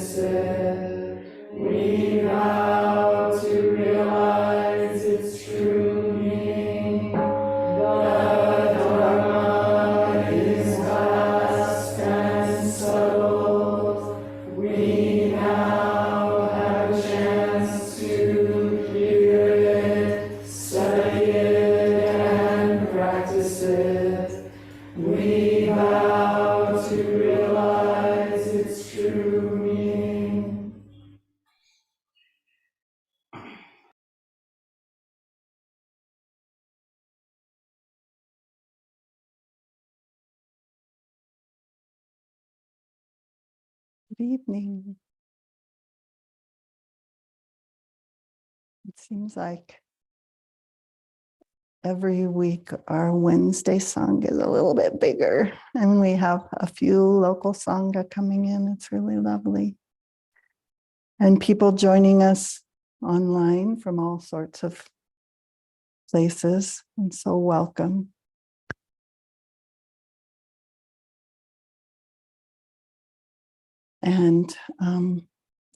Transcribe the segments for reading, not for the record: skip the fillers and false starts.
practice it. We vow to realize its true meaning. The Dharma is vast and subtle. We now have a chance to hear it, study it, and practice it. We vow to realize its true meaning. Good evening. It seems like every week our Wednesday Sangha is a little bit bigger, and we have a few local Sangha coming in. It's really lovely. And people joining us online from all sorts of places, and so welcome. And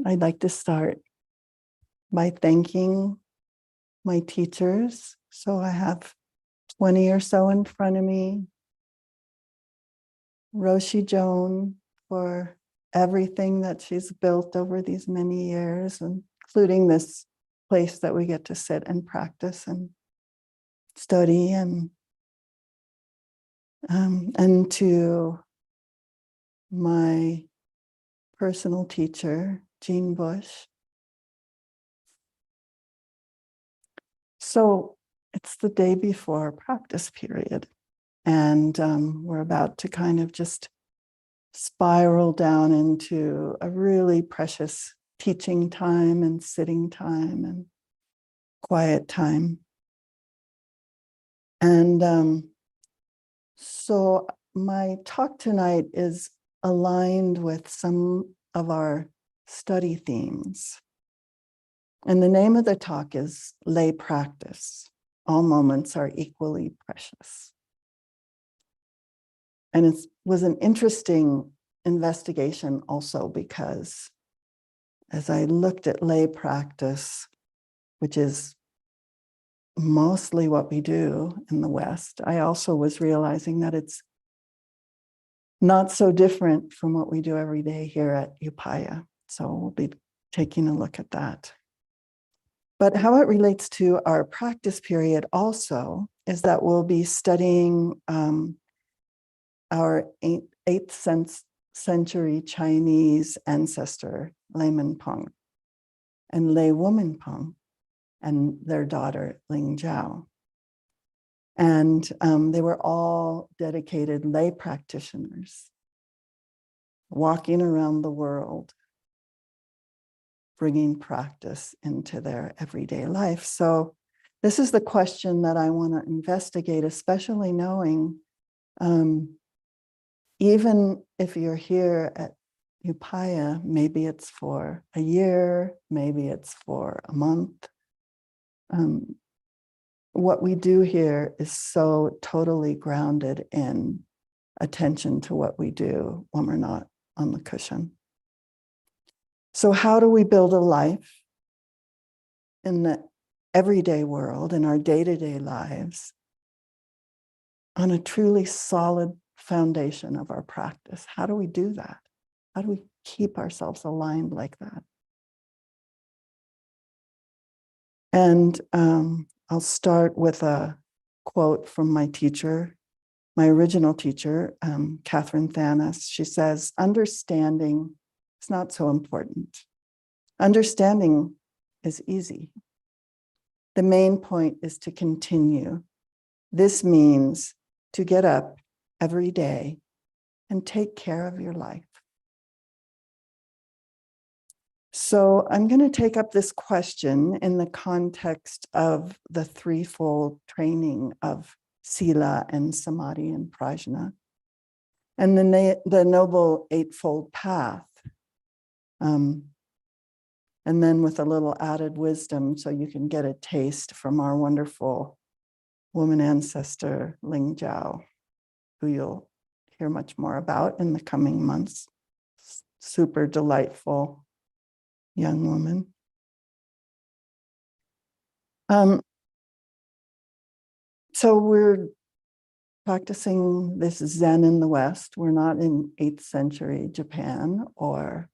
I'd like to start by thanking my teachers. So I have 20 or so in front of me. Roshi Joan for everything that she's built over these many years, including this place that we get to sit and practice and study, and to my personal teacher, Jean Bush. So it's the day before our practice period, and we're about to kind of just spiral down into a really precious teaching time and sitting time and quiet time. And so my talk tonight is aligned with some of our study themes. And the name of the talk is Lay Practice. All moments are equally precious. And it was an interesting investigation also, because as I looked at lay practice, which is mostly what we do in the West, I also was realizing that it's not so different from what we do every day here at Upaya. So we'll be taking a look at that. But how it relates to our practice period also is that we'll be studying our 8th century Chinese ancestor, Layman Peng, and Lay Woman Peng, and their daughter, Ling Zhao. And they were all dedicated lay practitioners, walking around the world, bringing practice into their everyday life. So this is the question that I want to investigate, especially knowing even if you're here at Upaya, maybe it's for a year, maybe it's for a month. What we do here is so totally grounded in attention to what we do when we're not on the cushion. So how do we build a life in the everyday world, in our day-to-day lives, on a truly solid foundation of our practice? How do we do that? How do we keep ourselves aligned like that? And I'll start with a quote from my teacher, my original teacher, Catherine Thanas. She says, understanding is not so important. Understanding is easy. The main point is to continue. This means to get up every day and take care of your life. So I'm going to take up this question in the context of the threefold training of Sila and Samadhi and Prajna, and the Noble Eightfold Path. And then with a little added wisdom, so you can get a taste from our wonderful woman ancestor, Ling Zhao, who you'll hear much more about in the coming months. super delightful young woman. So we're practicing this Zen in the West. We're not in 8th century Japan or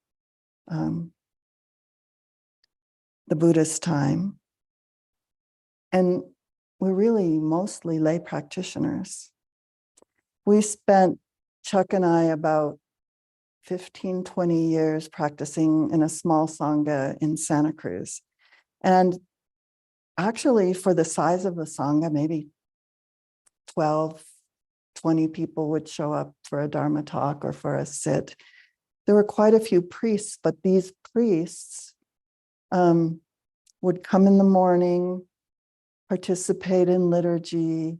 the Buddhist time. And we're really mostly lay practitioners. We spent, Chuck and I, about 15, 20 years practicing in a small Sangha in Santa Cruz. And actually, for the size of the Sangha, maybe 12, 20 people would show up for a Dharma talk or for a sit. There were quite a few priests, but these priests would come in the morning, participate in liturgy,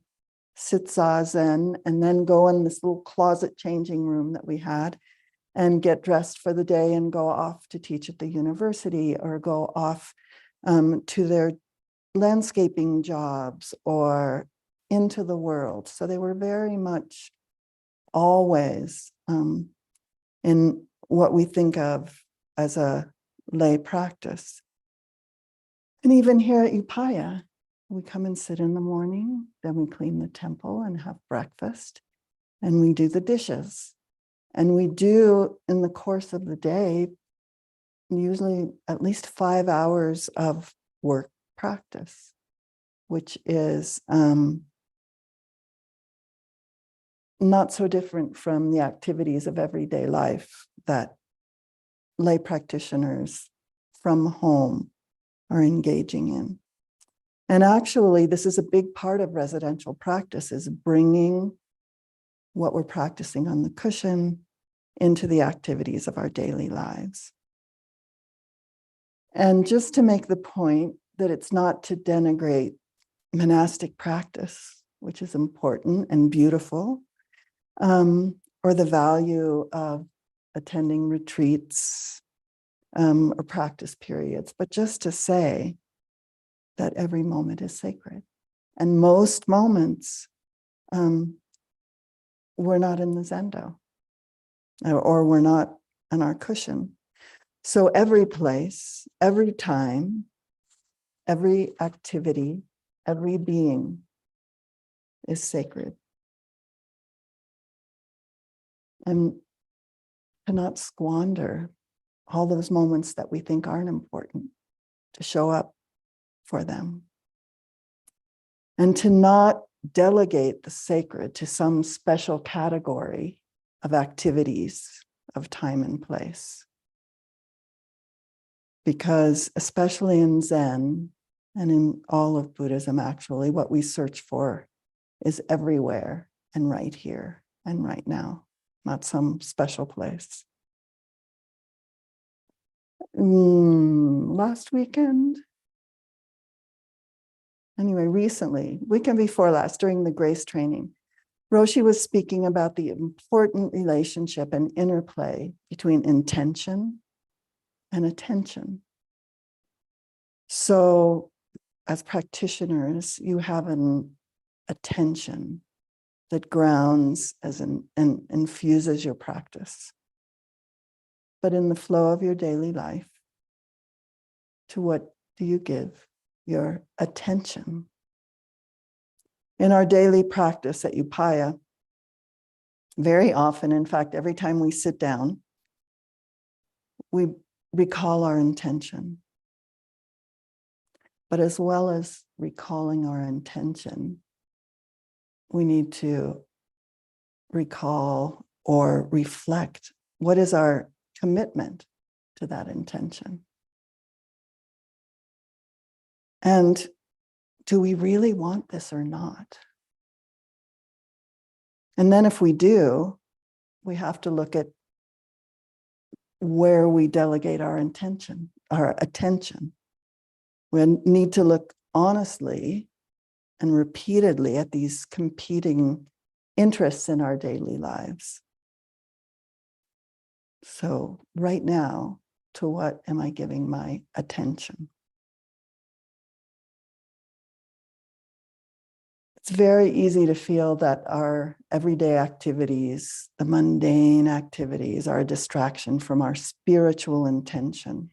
sit zazen, and then go in this little closet changing room that we had and get dressed for the day and go off to teach at the university or go off to their landscaping jobs or into the world. So they were very much always in what we think of as a lay practice. And even here at Upaya, we come and sit in the morning, then we clean the temple and have breakfast, and we do the dishes. And we do, in the course of the day, usually at least 5 hours of work practice, which is not so different from the activities of everyday life that lay practitioners from home are engaging in. And actually, this is a big part of residential practice, is bringing what we're practicing on the cushion into the activities of our daily lives. And just to make the point that it's not to denigrate monastic practice, which is important and beautiful, or the value of attending retreats or practice periods, but just to say that every moment is sacred. And most moments, we're not in the zendo, or we're not on our cushion. So every place, every time, every activity, every being is sacred. And cannot squander all those moments that we think aren't important, to show up for them. And to not delegate the sacred to some special category of activities of time and place. Because especially in Zen and in all of Buddhism, actually, what we search for is everywhere and right here and right now, not some special place. Last weekend, anyway, recently, weekend before last, during the grace training, Roshi was speaking about the important relationship and interplay between intention and attention. So as practitioners, you have an attention that grounds and infuses your practice. But in the flow of your daily life, to what do you give your attention? In our daily practice at Upaya, very often, in fact, every time we sit down, we recall our intention. But as well as recalling our intention, we need to recall or reflect what is our commitment to that intention. And do we really want this or not? And then if we do, we have to look at where we delegate our intention, our attention. We need to look honestly and repeatedly at these competing interests in our daily lives. So right now, to what am I giving my attention? It's very easy to feel that our everyday activities, the mundane activities, are a distraction from our spiritual intention.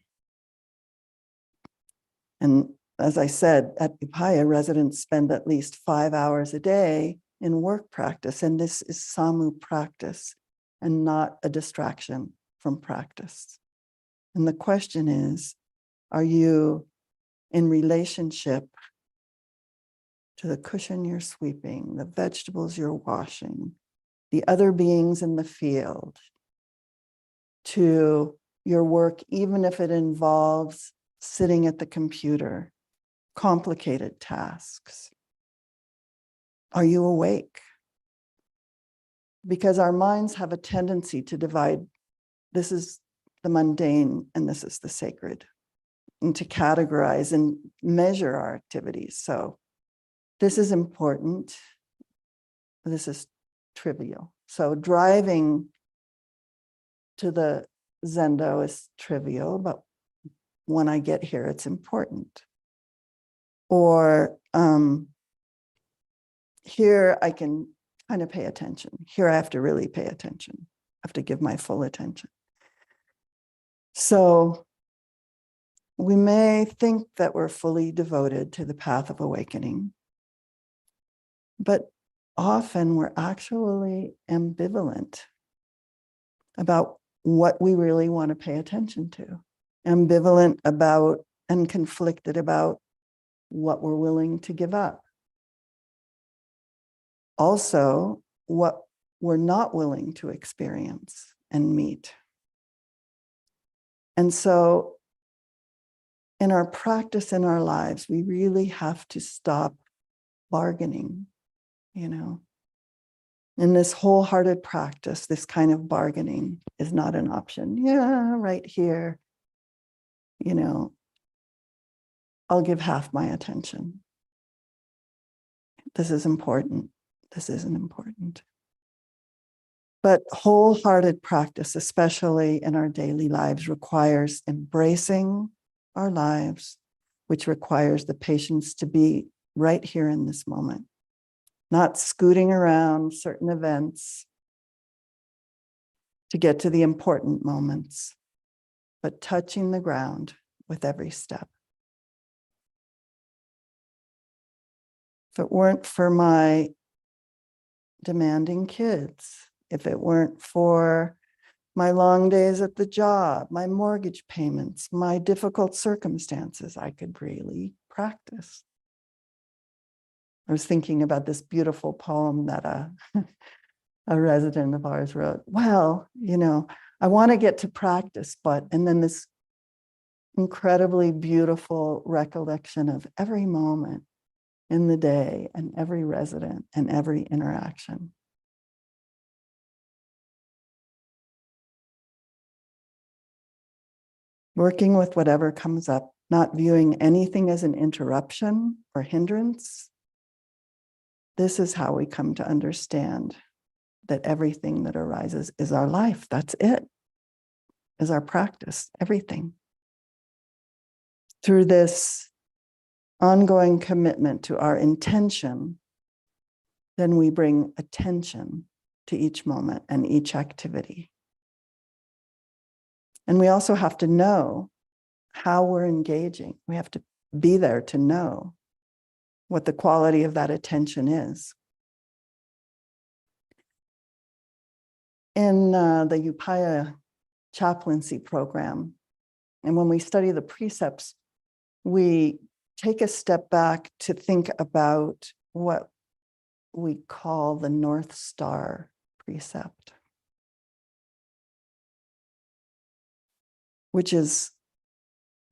And as I said, at Upaya, residents spend at least 5 hours a day in work practice, and this is Samu practice and not a distraction from practice. And the question is, are you in relationship to the cushion you're sweeping, the vegetables you're washing, the other beings in the field, to your work, even if it involves sitting at the computer, complicated tasks? Are you awake? Because our minds have a tendency to divide, this is the mundane and this is the sacred, and to categorize and measure our activities. So this is important, this is trivial. So driving to the Zendo is trivial, but when I get here, it's important. Or here I can kind of pay attention. Here I have to really pay attention. I have to give my full attention. So we may think that we're fully devoted to the path of awakening, but often we're actually ambivalent about what we really want to pay attention to, ambivalent about and conflicted about what we're willing to give up. Also, what we're not willing to experience and meet. And so in our practice in our lives, we really have to stop bargaining, you know. In this wholehearted practice, this kind of bargaining is not an option. Yeah, right here, you know, I'll give half my attention. This is important. This isn't important. But wholehearted practice, especially in our daily lives, requires embracing our lives, which requires the patience to be right here in this moment, not scooting around certain events to get to the important moments, but touching the ground with every step. If it weren't for my demanding kids, if it weren't for my long days at the job, my mortgage payments, my difficult circumstances, I could really practice. I was thinking about this beautiful poem that a resident of ours wrote. Well, you know, I want to get to practice, but, and then this incredibly beautiful recollection of every moment in the day and every resident and every interaction. Working with whatever comes up, not viewing anything as an interruption or hindrance. This is how we come to understand that everything that arises is our life. That's it, is our practice, everything. Through this ongoing commitment to our intention, then we bring attention to each moment and each activity. And we also have to know how we're engaging. We have to be there to know what the quality of that attention is. In the Upaya chaplaincy program, and when we study the precepts, we take a step back to think about what we call the North Star precept, which is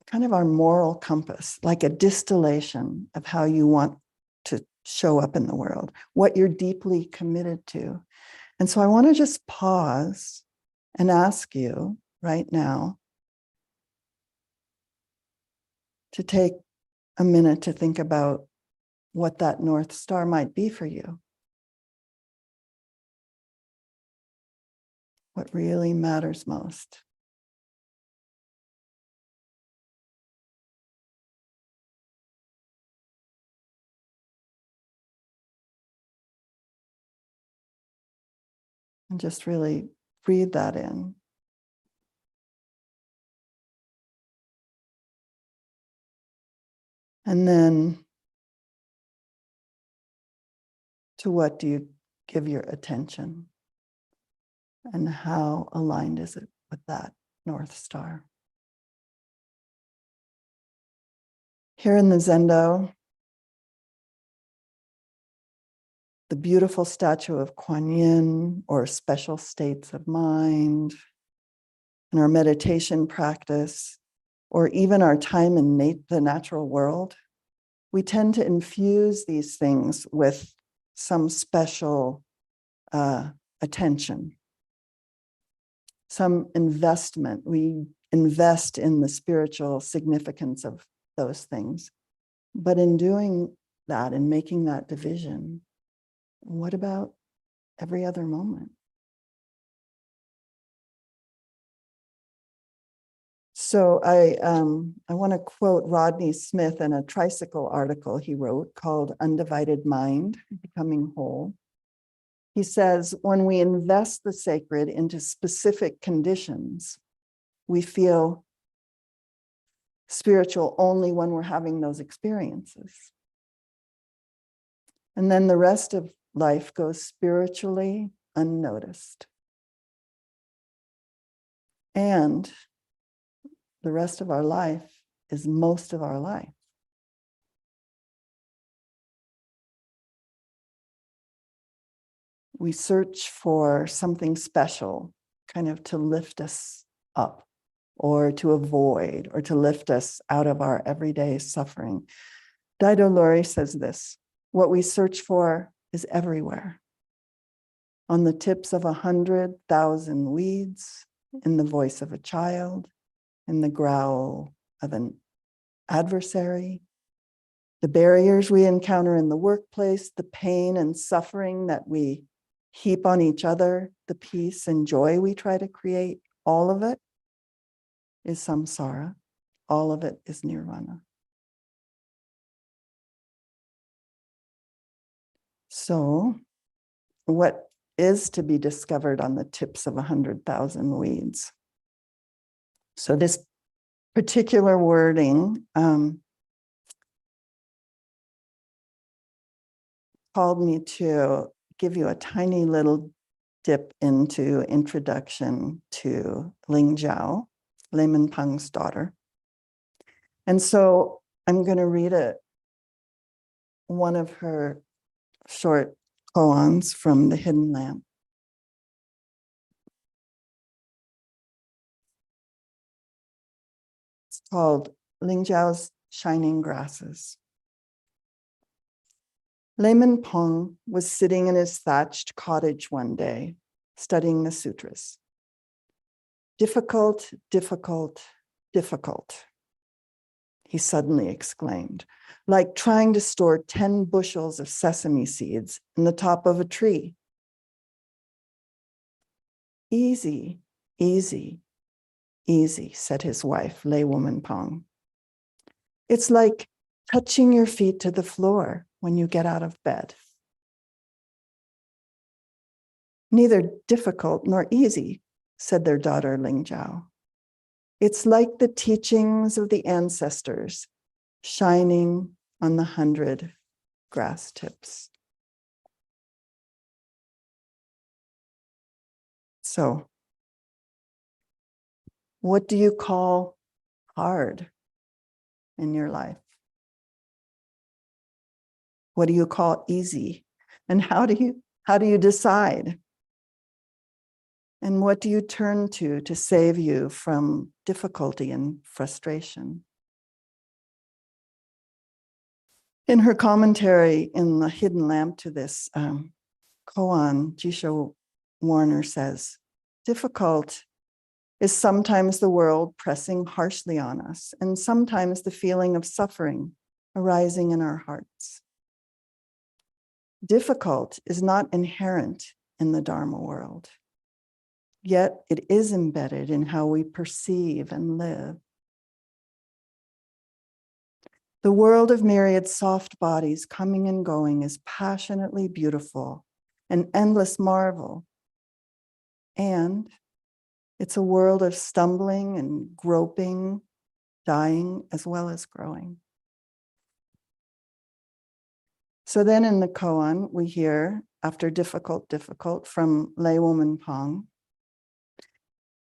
kind of our moral compass, like a distillation of how you want to show up in the world, what you're deeply committed to. And so I want to just pause and ask you right now to take a minute to think about what that North Star might be for you. What really matters most. And just really breathe that in. And then, to what do you give your attention? And how aligned is it with that North Star? Here in the Zendo, the beautiful statue of Kuan Yin, or special states of mind, in our meditation practice, or even our time in the natural world, we tend to infuse these things with some special attention, some investment. We invest in the spiritual significance of those things. But in doing that and making that division, what about every other moment? So I want to quote Rodney Smith in a tricycle article he wrote called Undivided Mind, Becoming Whole. He says, when we invest the sacred into specific conditions, we feel spiritual only when we're having those experiences. And then the rest of life goes spiritually unnoticed. And the rest of our life is most of our life. We search for something special, kind of to lift us up, or to avoid, or to lift us out of our everyday suffering. Daido Loori says this: what we search for is everywhere, on the tips of 100,000 weeds, in the voice of a child, in the growl of an adversary, the barriers we encounter in the workplace, the pain and suffering that we heap on each other, the peace and joy we try to create, all of it is samsara. All of it is nirvana. So what is to be discovered on the tips of 100,000 weeds? So this particular wording called me to give you a tiny little dip into introduction to Ling Zhao, Layman Peng's daughter. And so I'm going to read one of her short koans from The Hidden Lamp. It's called Lingzhao's Shining Grasses. Layman Peng was sitting in his thatched cottage one day, studying the sutras. Difficult, difficult, difficult, he suddenly exclaimed, like trying to store 10 bushels of sesame seeds in the top of a tree. Easy, easy, easy, said his wife, laywoman Peng. It's like touching your feet to the floor when you get out of bed. Neither difficult nor easy, said their daughter Lingzhao. It's like the teachings of the ancestors shining on the 100 grass tips. So, what do you call hard in your life? What do you call easy? And how do you decide? And what do you turn to save you from difficulty and frustration? In her commentary in The Hidden Lamp to this koan, Jisho Warner says, difficult is sometimes the world pressing harshly on us, and sometimes the feeling of suffering arising in our hearts. Difficult is not inherent in the Dharma world, yet it is embedded in how we perceive and live. The world of myriad soft bodies coming and going is passionately beautiful, an endless marvel. And it's a world of stumbling and groping, dying, as well as growing. So then in the koan, we hear, after difficult, from laywoman Pang,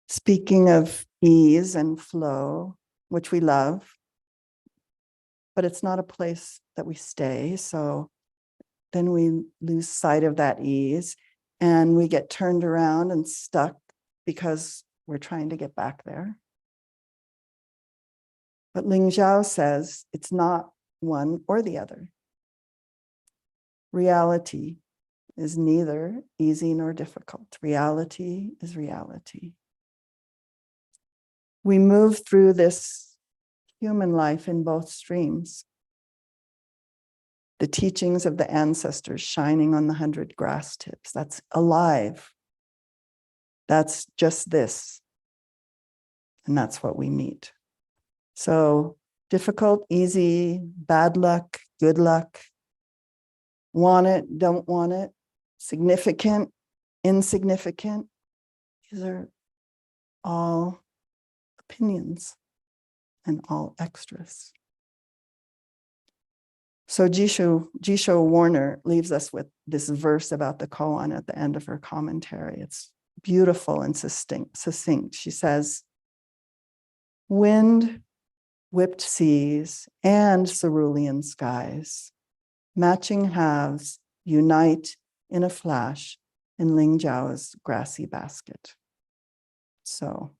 speaking of ease and flow, which we love, but it's not a place that we stay. So then we lose sight of that ease and we get turned around and stuck because we're trying to get back there. But Ling Zhao says it's not one or the other. Reality is neither easy nor difficult. Reality is reality. We move through this human life in both streams. The teachings of the ancestors shining on the 100 grass tips. That's alive. That's just this. And that's what we meet. So difficult, easy, bad luck, good luck, want it, don't want it, significant, insignificant. These are all opinions and all extras. So Jisho Warner leaves us with this verse about the koan at the end of her commentary. It's beautiful and succinct. She says, wind, whipped seas, and cerulean skies, matching halves unite in a flash in Lingzhao's grassy basket. So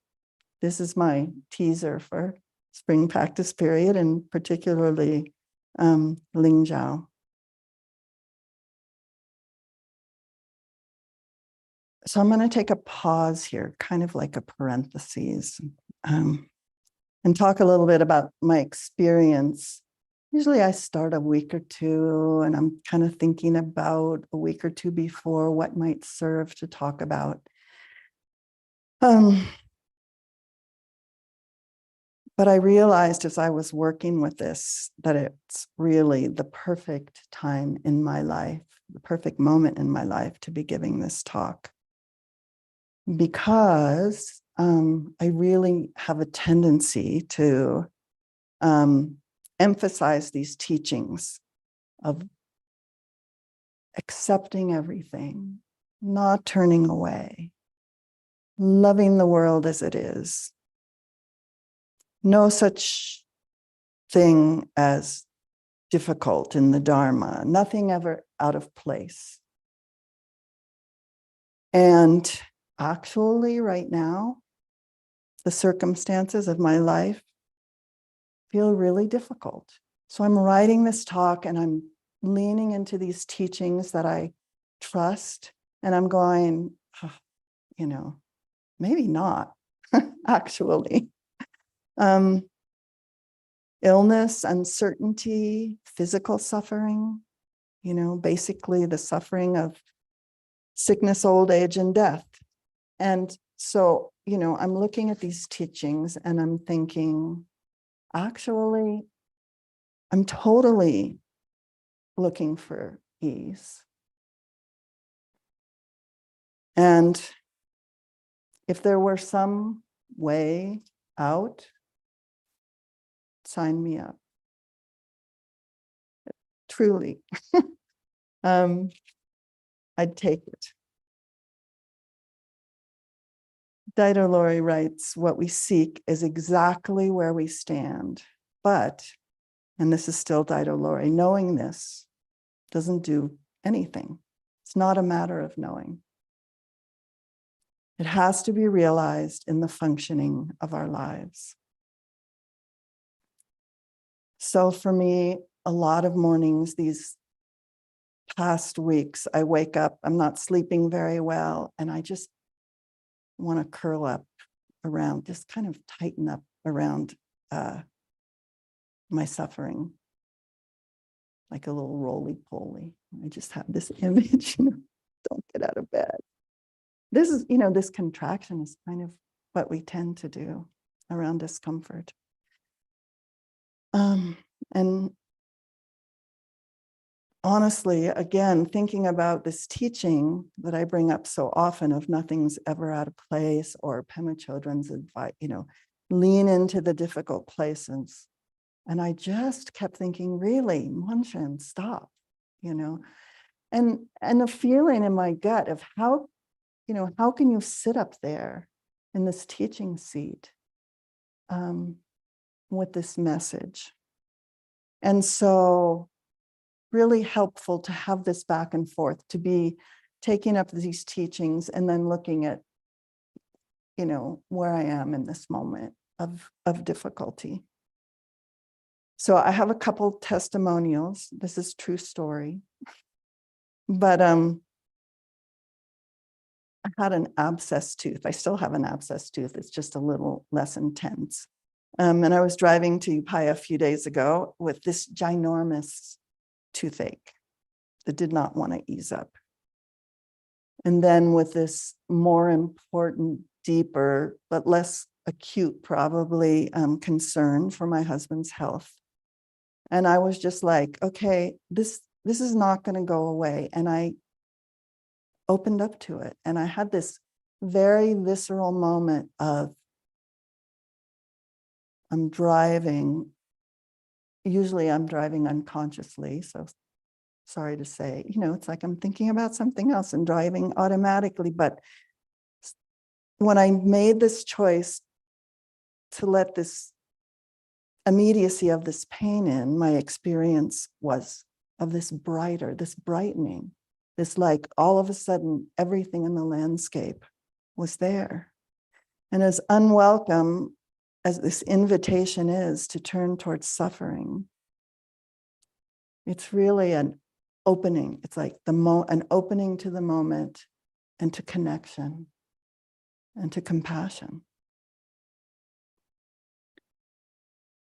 this is my teaser for spring practice period, and particularly Lingzhao. So I'm going to take a pause here, kind of like a parenthesis, and talk a little bit about my experience. Usually I start a week or two, and I'm kind of thinking about a week or two before what might serve to talk about. But I realized as I was working with this that it's really the perfect time in my life, the perfect moment in my life to be giving this talk. Because I really have a tendency to emphasize these teachings of accepting everything, not turning away, loving the world as it is. No such thing as difficult in the Dharma, nothing ever out of place. And actually, right now, the circumstances of my life feel really difficult. So I'm writing this talk and I'm leaning into these teachings that I trust. And I'm going, oh, maybe not, actually. Illness, uncertainty, physical suffering, basically the suffering of sickness, old age, and death. And so, I'm looking at these teachings and I'm thinking, actually, I'm totally looking for ease. And if there were some way out, sign me up. Truly. I'd take it. Daido Lori writes, what we seek is exactly where we stand. But, and this is still Daido Lori, knowing this doesn't do anything. It's not a matter of knowing. It has to be realized in the functioning of our lives. So for me, a lot of mornings, these past weeks, I wake up, I'm not sleeping very well, and I just want to curl up around, just kind of tighten up around my suffering, like a little roly-poly. I just have this image, don't get out of bed. This is, this contraction is kind of what we tend to do around discomfort. And honestly, again, thinking about this teaching that I bring up so often of nothing's ever out of place, or Pema Chodron's advice, lean into the difficult places. And I just kept thinking, really, Monshin, stop, and a feeling in my gut of how can you sit up there in this teaching seat with this message? And so really helpful to have this back and forth, to be taking up these teachings and then looking at, where I am in this moment of difficulty. So I have a couple testimonials. This is true story. But I had an abscess tooth. I still have an abscess tooth. It's just a little less intense. And I was driving to Upaya a few days ago with this ginormous toothache that did not want to ease up. And then with this more important, deeper, but less acute, probably, concern for my husband's health. And I was just like, okay, this is not going to go away. And I opened up to it. And I had this very visceral moment of, I'm driving. Usually I'm driving unconsciously. So sorry to say, it's like I'm thinking about something else and driving automatically. But when I made this choice to let this immediacy of this pain in, my experience was of this brightening, this like all of a sudden everything in the landscape was there. And as unwelcome as this invitation is to turn towards suffering, it's really an opening. It's like an opening to the moment and to connection and to compassion.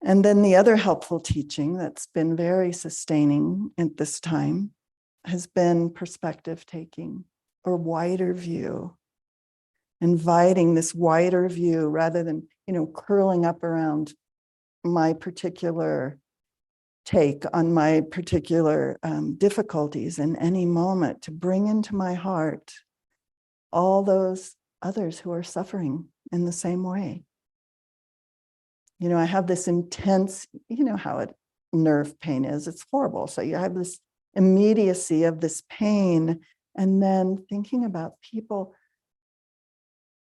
And then the other helpful teaching that's been very sustaining at this time has been perspective taking, or wider view, inviting this wider view rather than, curling up around my particular take on my particular difficulties in any moment, to bring into my heart all those others who are suffering in the same way. I have this intense, how nerve pain is, it's horrible. So you have this immediacy of this pain, and then thinking about people,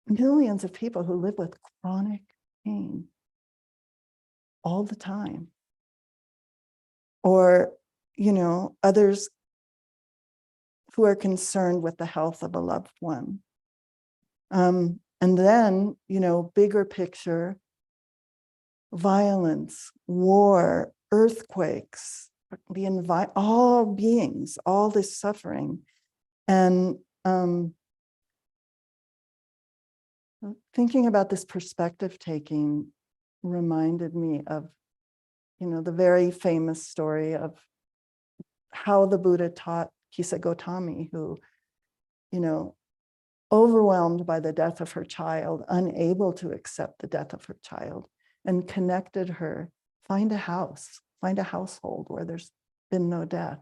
millions of people who live with chronic pain all the time. Or, others who are concerned with the health of a loved one. And then, bigger picture, violence, war, earthquakes, all beings, all this suffering. And thinking about this perspective taking reminded me of, the very famous story of how the Buddha taught Kisa Gotami, who, overwhelmed by the death of her child, unable to accept the death of her child, and connected her, find a household where there's been no death.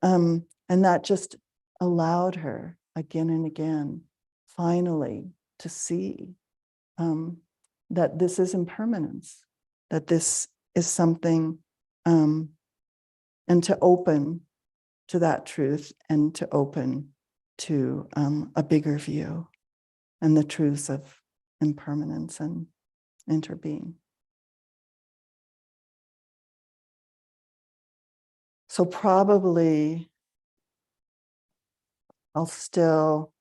And that just allowed her again and again, finally, to see that this is impermanence, that this is something, and to open to that truth, and to open to a bigger view and the truths of impermanence and interbeing. So probably I'll still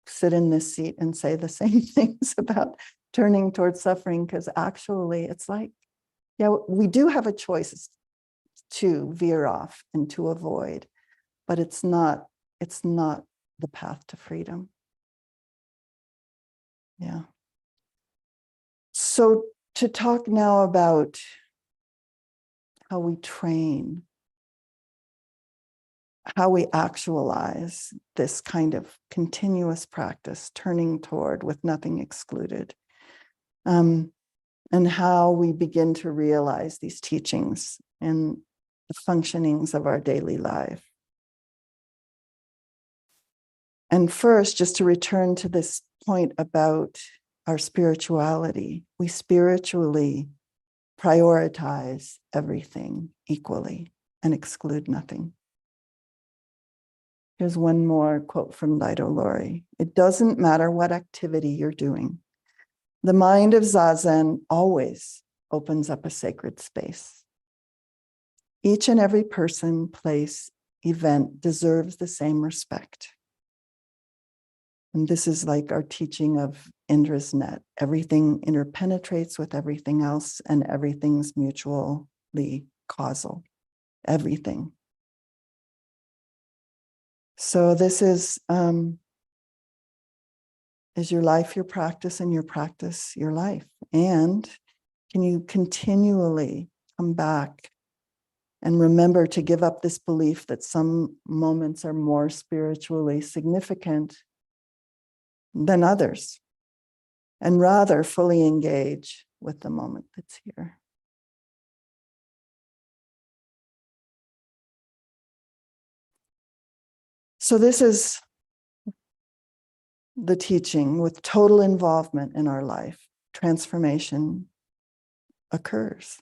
sit in this seat and say the same things about turning towards suffering, because actually it's like, we do have a choice to veer off and to avoid, but it's not the path to freedom. Yeah. So to talk now about how we train, how we actualize this kind of continuous practice, turning toward with nothing excluded, and how we begin to realize these teachings in the functionings of our daily life. And first, just to return to this point about our spirituality, we spiritually prioritize everything equally and exclude nothing. Here's one more quote from Daido Lori. It doesn't matter what activity you're doing. The mind of Zazen always opens up a sacred space. Each and every person, place, event deserves the same respect. And this is like our teaching of Indra's net. Everything interpenetrates with everything else, and everything's mutually causal. Everything. So this is your life your practice, and your practice your life? And can you continually come back and remember to give up this belief that some moments are more spiritually significant than others, and rather fully engage with the moment that's here? So this is the teaching. With total involvement in our life, transformation occurs.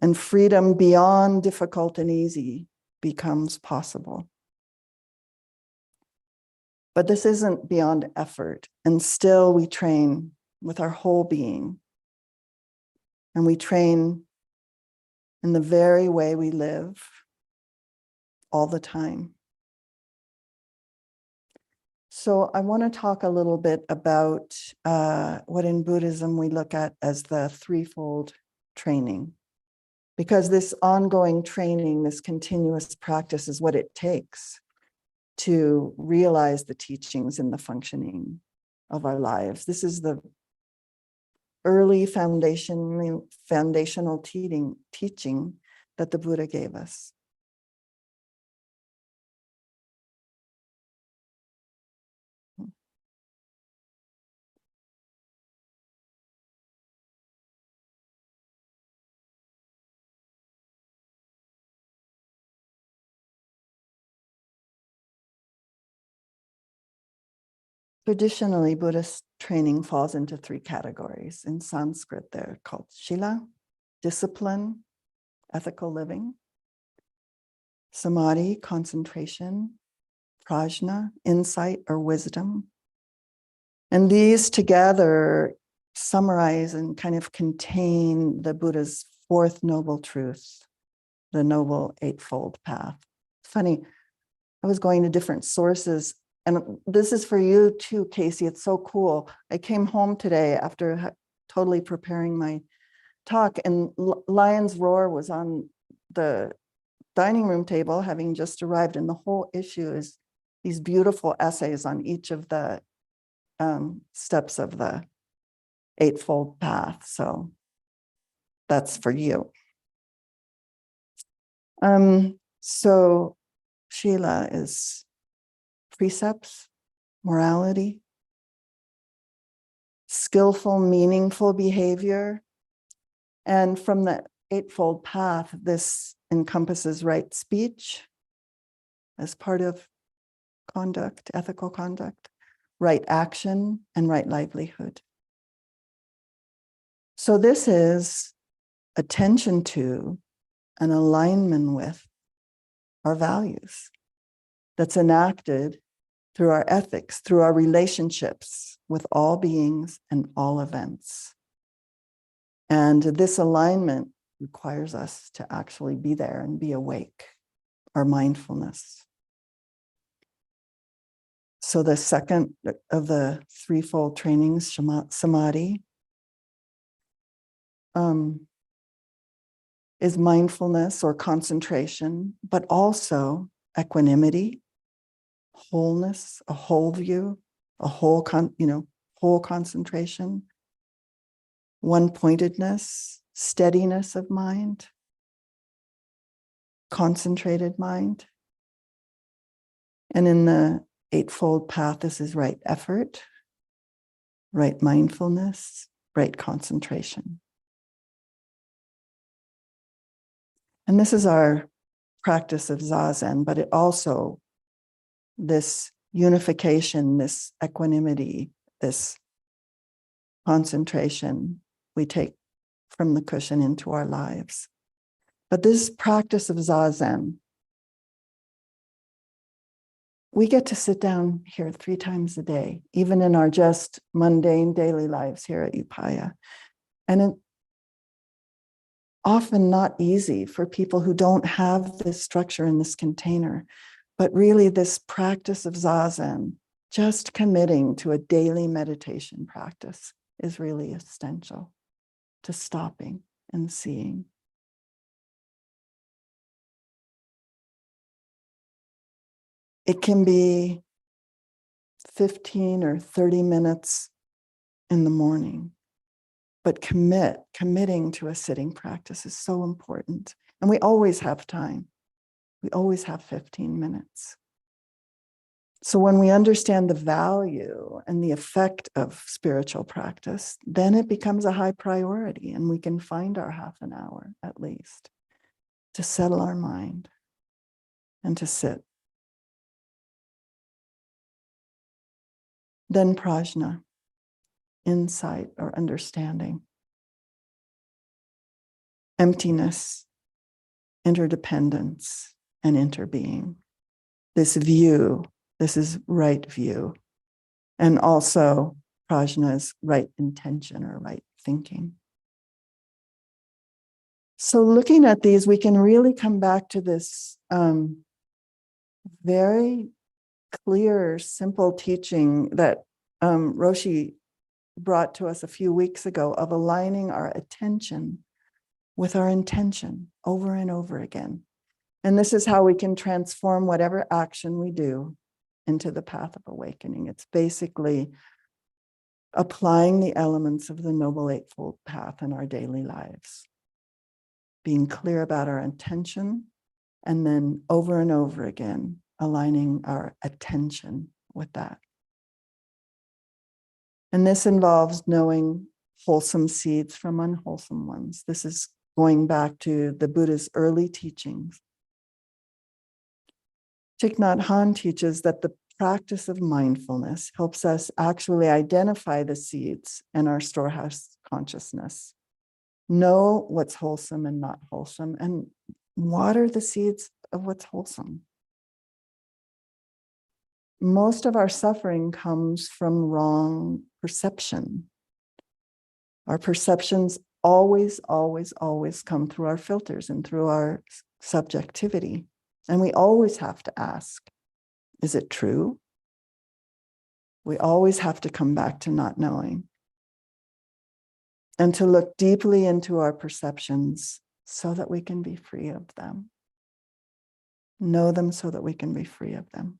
And freedom beyond difficult and easy becomes possible. But this isn't beyond effort. And still we train with our whole being. And we train in the very way we live all the time. So I want to talk a little bit about what in Buddhism we look at as the threefold training. Because this ongoing training, this continuous practice is what it takes to realize the teachings in the functioning of our lives. This is the early foundational teaching that the Buddha gave us. Traditionally, Buddhist training falls into three categories. In Sanskrit, they're called shila, discipline, ethical living; samadhi, concentration; prajna, insight or wisdom. And these together summarize and kind of contain the Buddha's fourth noble truth, the Noble Eightfold Path. Funny, I was going to different sources, and this is for you too, Casey. It's so cool. I came home today after totally preparing my talk, and Lion's Roar was on the dining room table, having just arrived, and the whole issue is these beautiful essays on each of the steps of the Eightfold Path. So that's for you. So Shila is precepts, morality, skillful, meaningful behavior. And from the Eightfold Path, this encompasses right speech as part of conduct, ethical conduct, right action, and right livelihood. So this is attention to and alignment with our values that's enacted through our ethics, through our relationships with all beings and all events. And this alignment requires us to actually be there and be awake, our mindfulness. So the second of the threefold trainings, samadhi, is mindfulness or concentration, but also equanimity, wholeness, a whole view, a whole concentration, one-pointedness, steadiness of mind, concentrated mind. And in the Eightfold Path, this is right effort, right mindfulness, right concentration. And this is our practice of Zazen, but it also, this unification, this equanimity, this concentration we take from the cushion into our lives. But this practice of Zazen, we get to sit down here 3 times a day, even in our just mundane daily lives here at Upaya. And it's often not easy for people who don't have this structure in this container. But really, this practice of Zazen, just committing to a daily meditation practice, is really essential to stopping and seeing. It can be 15 or 30 minutes in the morning, but committing to a sitting practice is so important. And we always have time. We always have 15 minutes. So when we understand the value and the effect of spiritual practice, then it becomes a high priority, and we can find our half an hour at least to settle our mind and to sit. Then prajna, insight or understanding. Emptiness, interdependence, and interbeing. This view, this is right view. And also prajna's right intention or right thinking. So looking at these, we can really come back to this very clear, simple teaching that Roshi brought to us a few weeks ago of aligning our attention with our intention over and over again. And this is how we can transform whatever action we do into the path of awakening. It's basically applying the elements of the Noble Eightfold Path in our daily lives. Being clear about our intention, and then over and over again, aligning our attention with that. And this involves knowing wholesome seeds from unwholesome ones. This is going back to the Buddha's early teachings. Thich Nhat Hanh teaches that the practice of mindfulness helps us actually identify the seeds in our storehouse consciousness, know what's wholesome and not wholesome, and water the seeds of what's wholesome. Most of our suffering comes from wrong perception. Our perceptions always come through our filters and through our subjectivity. And we always have to ask, is it true? We always have to come back to not knowing and to look deeply into our perceptions so that we can be free of them. Know them so that we can be free of them.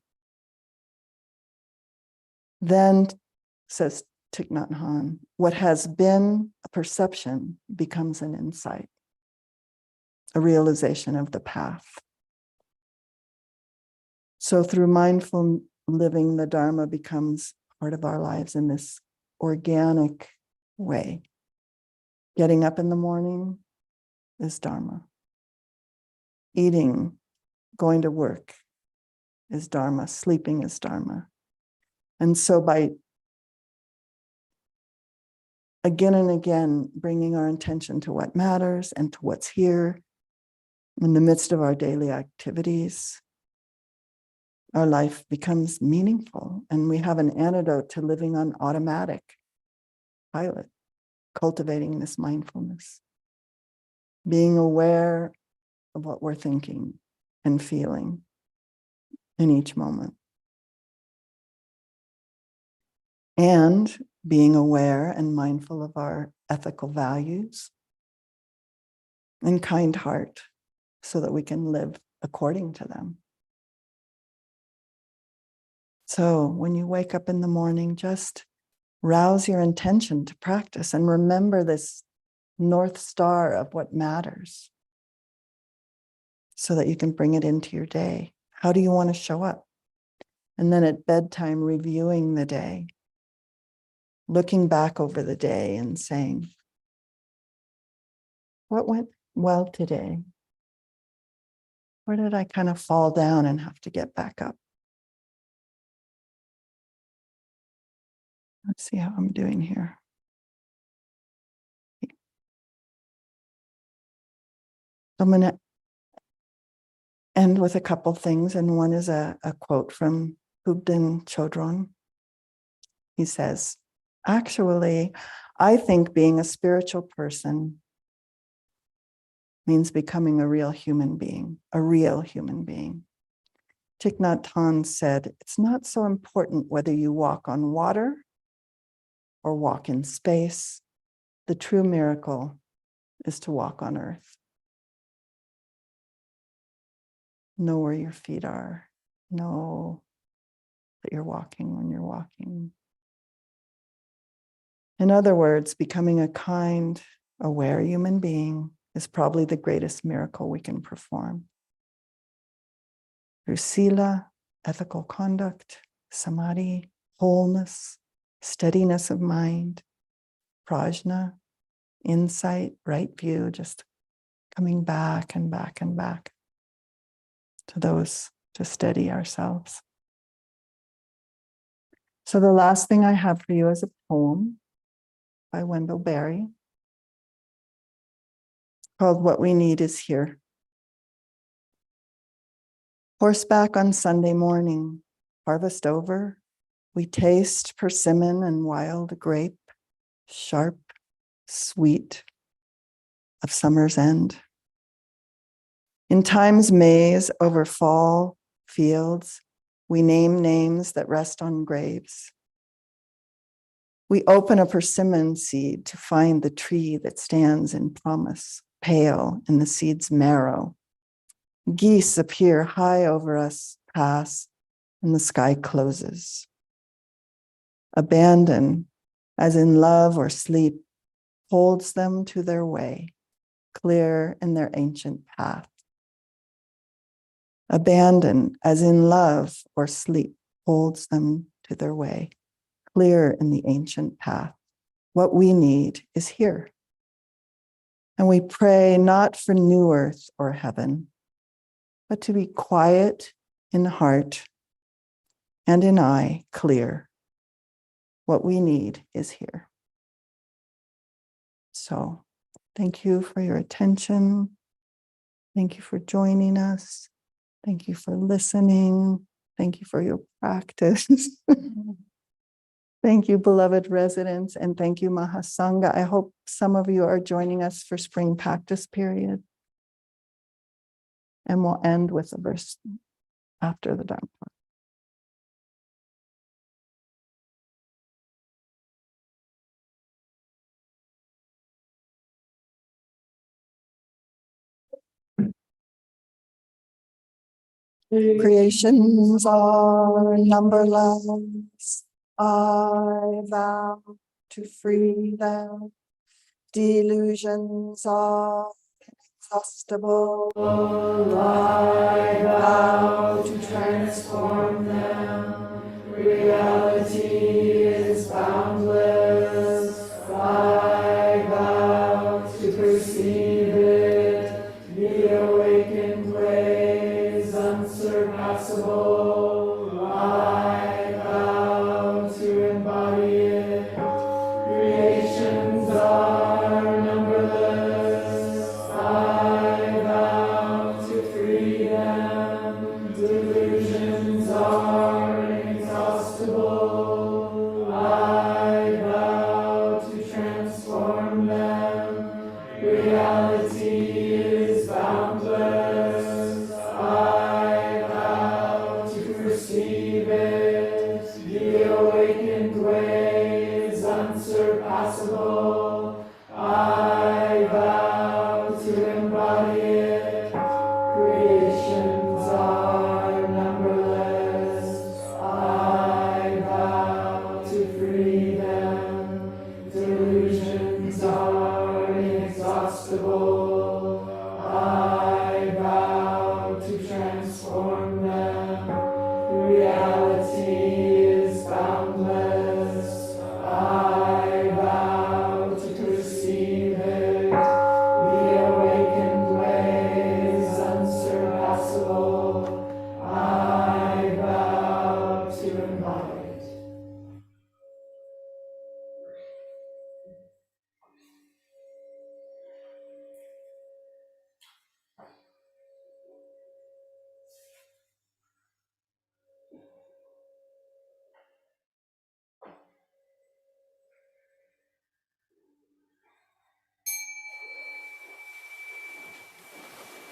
Then, says Thich Nhat Hanh, what has been a perception becomes an insight, a realization of the path. So through mindful living, the Dharma becomes part of our lives in this organic way. Getting up in the morning is Dharma. Eating, going to work is Dharma. Sleeping is Dharma. And so by again and again bringing our intention to what matters and to what's here in the midst of our daily activities, our life becomes meaningful, and we have an antidote to living on automatic pilot, cultivating this mindfulness, being aware of what we're thinking and feeling in each moment, and being aware and mindful of our ethical values and kind heart so that we can live according to them. So when you wake up in the morning, just rouse your intention to practice and remember this North Star of what matters so that you can bring it into your day. How do you want to show up? And then at bedtime, reviewing the day, looking back over the day and saying, what went well today? Or did I kind of fall down and have to get back up? Let's see how I'm doing here. I'm going to end with a couple things, and one is a quote from Hubden Chodron. He says, actually, I think being a spiritual person means becoming a real human being, a real human being. Thich Nhat Hanh said, it's not so important whether you walk on water or walk in space. The true miracle is to walk on earth. Know where your feet are. Know that you're walking when you're walking. In other words, becoming a kind, aware human being is probably the greatest miracle we can perform. Through sila, ethical conduct, samadhi, wholeness, steadiness of mind, prajna, insight, right view, just coming back and back and back to those to steady ourselves. So the last thing I have for you is a poem by Wendell Berry called What We Need Is Here. Horseback on Sunday morning, harvest over, we taste persimmon and wild grape, sharp, sweet, of summer's end. In time's maze over fall fields, we name names that rest on graves. We open a persimmon seed to find the tree that stands in promise, pale in the seed's marrow. Geese appear high over us, pass, and the sky closes. Abandon, as in love or sleep, holds them to their way, clear in their ancient path. Abandon, as in love or sleep, holds them to their way, clear in the ancient path. What we need is here. And we pray not for new earth or heaven, but to be quiet in heart and in eye, clear. What we need is here. So, thank you for your attention. Thank you for joining us. Thank you for listening. Thank you for your practice. Thank you, beloved residents, and thank you, Mahasangha. I hope some of you are joining us for spring practice period. And we'll end with a verse after the Dharma. Creations are numberless. I vow to free them. Delusions are inexhaustible. I vow to transform them. Reality is boundless. I vow to perceive it. The awakened ways unsurpassable. I vow to embody it. Creations are numberless. I vow to free them. Delusions are inexhaustible. I vow to transform them. Reality is boundless. I vow to perceive it. The awakened ways unsurpassable. I vow to embody it. Creations are numberless. I vow to free them. Delusions are inexhaustible.